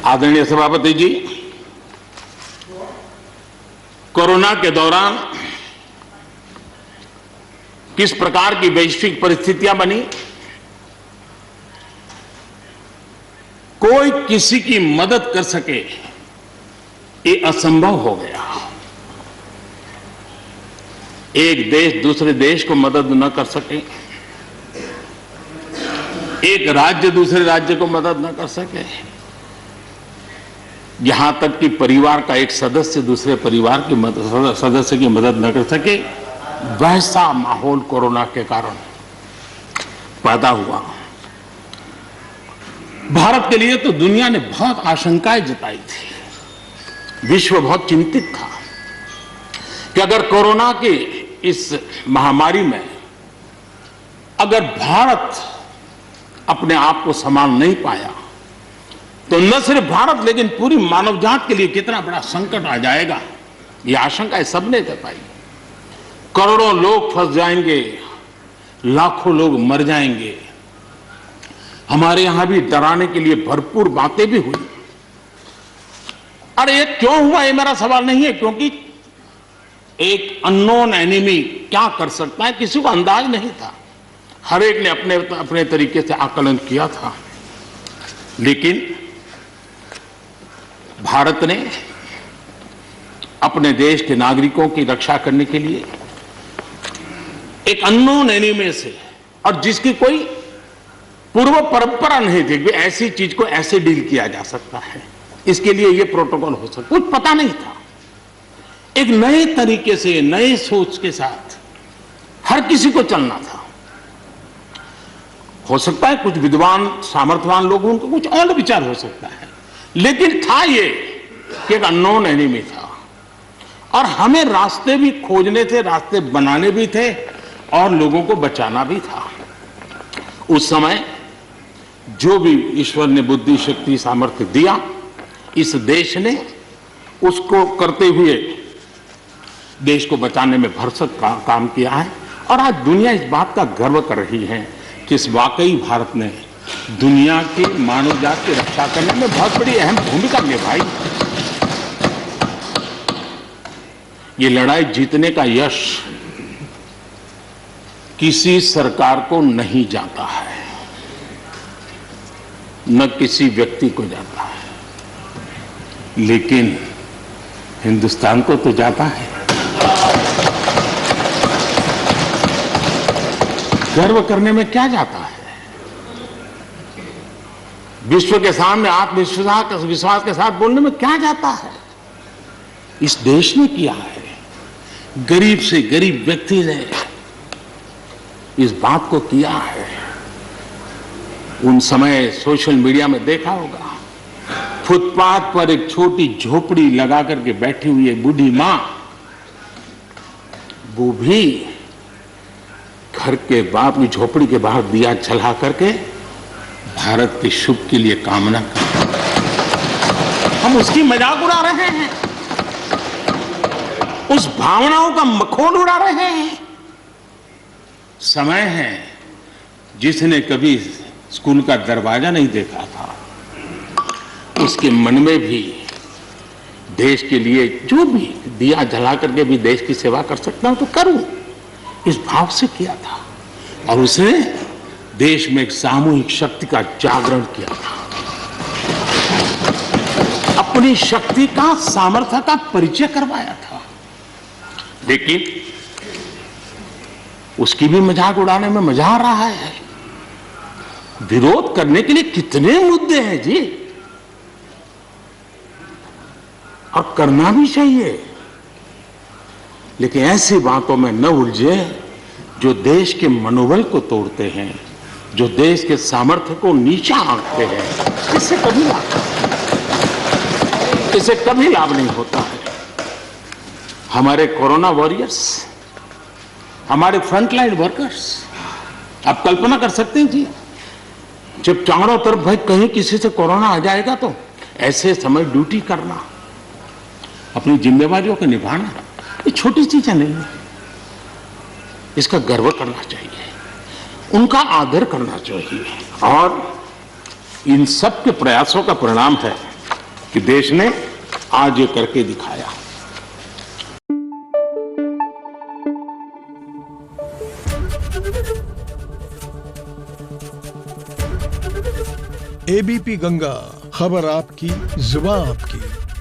आदरणीय सभापति जी, कोरोना के दौरान किस प्रकार की वैश्विक परिस्थितियां बनी, कोई किसी की मदद कर सके ये असंभव हो गया। एक देश दूसरे देश को मदद न कर सके, एक राज्य दूसरे राज्य को मदद न कर सके, यहां तक कि परिवार का एक सदस्य दूसरे परिवार की सदस्य की मदद न कर सके, वैसा माहौल कोरोना के कारण पैदा हुआ। भारत के लिए तो दुनिया ने बहुत आशंकाएं जताई थी, विश्व बहुत चिंतित था कि अगर कोरोना की इस महामारी में अगर भारत अपने आप को संभाल नहीं पाया तो न सिर्फ भारत लेकिन पूरी मानव जात के लिए कितना बड़ा संकट आ जाएगा, ये आशंकाएं सबने जताई। करोड़ों लोग फंस जाएंगे, लाखों लोग मर जाएंगे। हमारे यहां भी डराने के लिए भरपूर बातें भी हुई। अरे ये क्यों हुआ, ये मेरा सवाल नहीं है, क्योंकि एक अननोन एनिमी क्या कर सकता है किसी को अंदाज नहीं था। हर एक ने अपने अपने तरीके से आकलन किया था, लेकिन भारत ने अपने देश के नागरिकों की रक्षा करने के लिए एक अननोन एनिमी से, और जिसकी कोई पूर्व परंपरा नहीं थी कि ऐसी चीज को ऐसे डील किया जा सकता है, इसके लिए यह प्रोटोकॉल हो सकता, कुछ पता नहीं था। एक नए तरीके से, नए सोच के साथ हर किसी को चलना था। हो सकता है कुछ विद्वान सामर्थ्यवान लोगों उनको कुछ और विचार हो सकता है, लेकिन था ये कि एक अननोन एनिमी था और हमें रास्ते भी खोजने थे, रास्ते बनाने भी थे और लोगों को बचाना भी था। उस समय जो भी ईश्वर ने बुद्धि, शक्ति, सामर्थ्य दिया, इस देश ने उसको करते हुए देश को बचाने में भरसक काम किया है। और आज दुनिया इस बात का गर्व कर रही है कि इस वाकई भारत ने दुनिया की मानव जात की रक्षा करने में बहुत बड़ी अहम भूमिका निभाई। ये लड़ाई जीतने का यश किसी सरकार को नहीं जाता है, न किसी व्यक्ति को जाता है, लेकिन हिंदुस्तान को तो जाता है। गर्व करने में क्या जाता है? विश्व के सामने आत्मविश्वास के साथ बोलने में क्या जाता है? इस देश ने किया है। गरीब से गरीब व्यक्ति ने इस बात को किया है। उन समय सोशल मीडिया में देखा होगा, फुटपाथ पर एक छोटी झोपड़ी लगा करके बैठी हुई एक बूढ़ी मां, वो भी घर के बाप की झोपड़ी के बाहर दिया जला करके भारत के शुभ के लिए कामना करते हैं। हम उसकी मजाक उड़ा रहे हैं, उस भावनाओं का मखौल उड़ा रहे हैं। समय है, जिसने कभी स्कूल का दरवाजा नहीं देखा था, उसके मन में भी देश के लिए जो भी दिया जला करके भी देश की सेवा कर सकता हूं तो करूं, इस भाव से किया था। और उसने देश में एक सामूहिक शक्ति का जागरण किया था, अपनी शक्ति का, सामर्थ्य का परिचय करवाया था। लेकिन उसकी भी मजाक उड़ाने में मजा आ रहा है। विरोध करने के लिए कितने मुद्दे हैं जी, और करना भी चाहिए, लेकिन ऐसी बातों में न उलझे जो देश के मनोबल को तोड़ते हैं, जो देश के सामर्थ्य को नीचा आंकते हैं। इससे कभी लाभ नहीं होता है। हमारे कोरोना वॉरियर्स, हमारे फ्रंटलाइन वर्कर्स, आप कल्पना कर सकते हैं जी, जब चारों तरफ भाई कहीं किसी से कोरोना आ जाएगा तो ऐसे समय ड्यूटी करना, अपनी जिम्मेवारियों को निभाना, ये छोटी चीजें नहीं है। इसका गर्व करना चाहिए, उनका आदर करना चाहिए। और इन सब के प्रयासों का परिणाम है कि देश ने आज ये करके दिखाया। एबीपी गंगा, खबर आपकी, जुबान आपकी।